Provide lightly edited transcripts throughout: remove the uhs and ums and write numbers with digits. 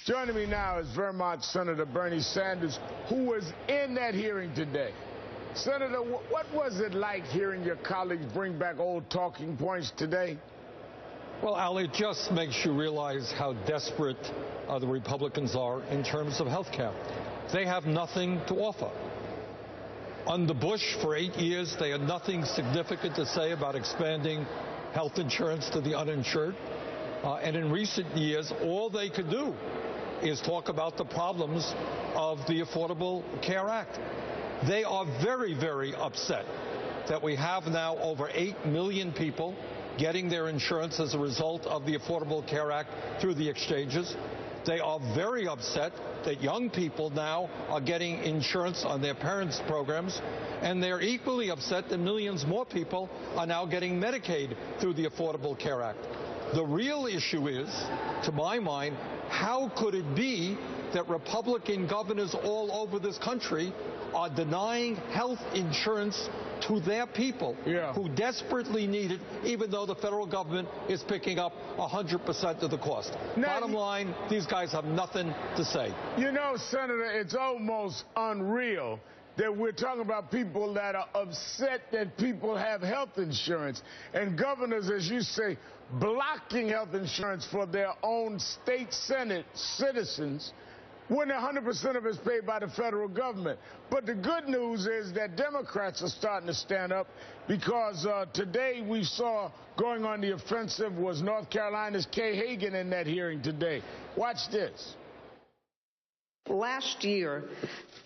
Joining me now is Vermont Senator Bernie Sanders, who was in that hearing today. Senator, what was it like hearing your colleagues bring back old talking points today? Well, Al, it just makes you realize how desperate the Republicans are in terms of health care. They have nothing to offer. Under Bush, for 8 years, they had nothing significant to say about expanding health insurance to the uninsured. And in recent years, all they could do is talk about the problems of the Affordable Care Act. They are very, very upset that we have now over 8 million people getting their insurance as a result of the Affordable Care Act through the exchanges. They are very upset that young people now are getting insurance on their parents' programs, and they're equally upset that millions more people are now getting Medicaid through the Affordable Care Act. The real issue is, to my mind, how could it be that Republican governors all over this country are denying health insurance to their people who desperately need it, even though the federal government is picking up 100% of the cost. Now, bottom line, these guys have nothing to say. You know, Senator, it's almost unreal that we're talking about people that are upset that people have health insurance, and governors, as you say, blocking health insurance for their own state senate citizens when 100% of it's paid by the federal government. But the good news is that Democrats are starting to stand up, because today we saw going on the offensive was North Carolina's Kay Hagan in that hearing today. Watch this. Last year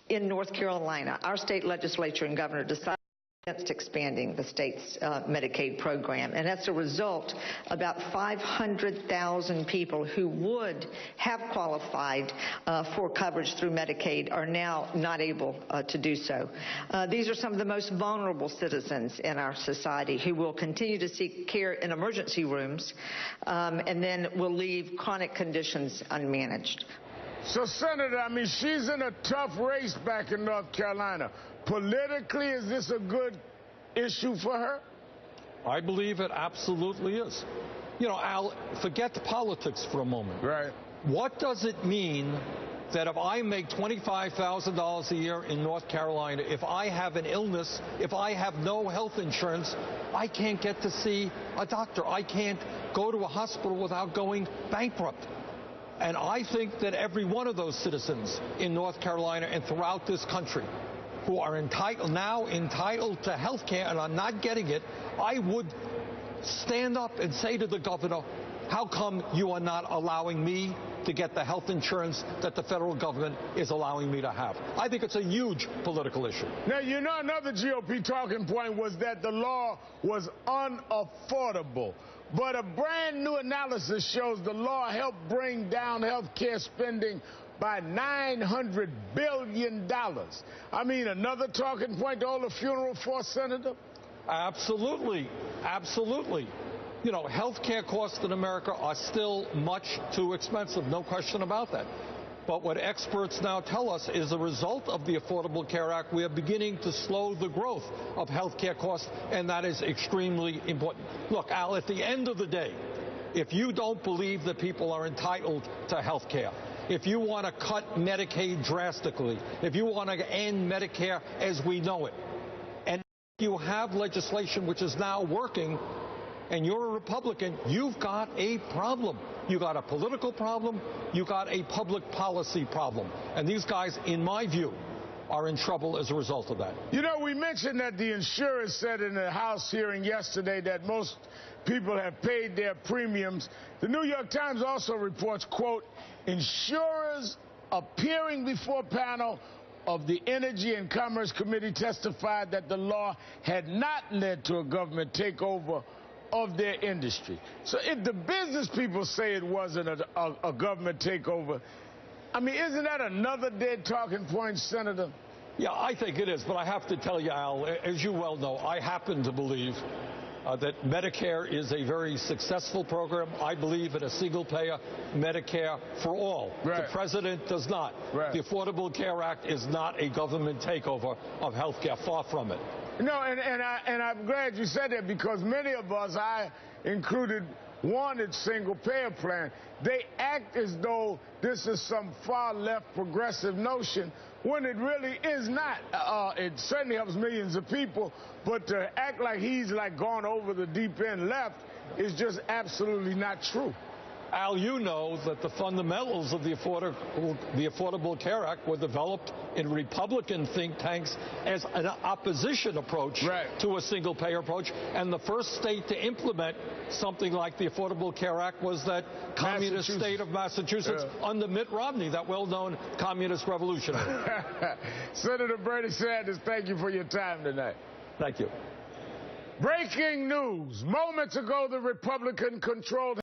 in North Carolina, our state legislature and governor decided against expanding the state's Medicaid program. And as a result, about 500,000 people who would have qualified for coverage through Medicaid are now not able to do so. These are some of the most vulnerable citizens in our society who will continue to seek care in emergency rooms and then will leave chronic conditions unmanaged. So, Senator, I mean, she's in a tough race back in North Carolina. Politically, is this a good issue for her? I believe it absolutely is. You know, Al, forget the politics for a moment. Right. What does it mean that if I make $25,000 a year in North Carolina, if I have an illness, if I have no health insurance, I can't get to see a doctor? I can't go to a hospital without going bankrupt. And I think that every one of those citizens in North Carolina and throughout this country who are entitled to health care and are not getting it, I would stand up and say to the governor, how come you are not allowing me to get the health insurance that the federal government is allowing me to have? I think it's a huge political issue. Now, you know, another GOP talking point was that the law was unaffordable. But a brand new analysis shows the law helped bring down health care spending by $900 billion. I mean, another talking point to hold a funeral for, Senator? Absolutely. Absolutely. You know, health care costs in America are still much too expensive, no question about that. But what experts now tell us is a result of the Affordable Care Act, we are beginning to slow the growth of health care costs, and that is extremely important. Look, Al, at the end of the day, if you don't believe that people are entitled to health care, if you want to cut Medicaid drastically, if you want to end Medicare as we know it, and you have legislation which is now working, and you're a Republican, you've got a problem. You got a political problem, you got a public policy problem. And these guys, in my view, are in trouble as a result of that. You know, we mentioned that the insurers said in the House hearing yesterday that most people have paid their premiums. The New York Times also reports, quote, insurers appearing before panel of the Energy and Commerce Committee testified that the law had not led to a government takeover of their industry. So if the business people say it wasn't a government takeover, I mean, isn't that another dead talking point, Senator? Yeah, I think it is. But I have to tell you, Al, as you well know, I happen to believe that Medicare is a very successful program. I believe in a single-payer Medicare for all. Right. The president does not. Right. The Affordable Care Act is not a government takeover of health care. Far from it. No, and I'm glad you said that, because many of us, I included, wanted single-payer plan. They act as though this is some far-left progressive notion when it really is not. It certainly helps millions of people, but to act like he's like gone over the deep end left is just absolutely not true. Al, you know that the fundamentals of the Affordable Care Act were developed in Republican think tanks as an opposition approach to a single-payer approach. And the first state to implement something like the Affordable Care Act was that communist state of Massachusetts under Mitt Romney, that well-known communist revolutionary. Senator Bernie Sanders, thank you for your time tonight. Thank you. Breaking news. Moments ago, the Republican-controlled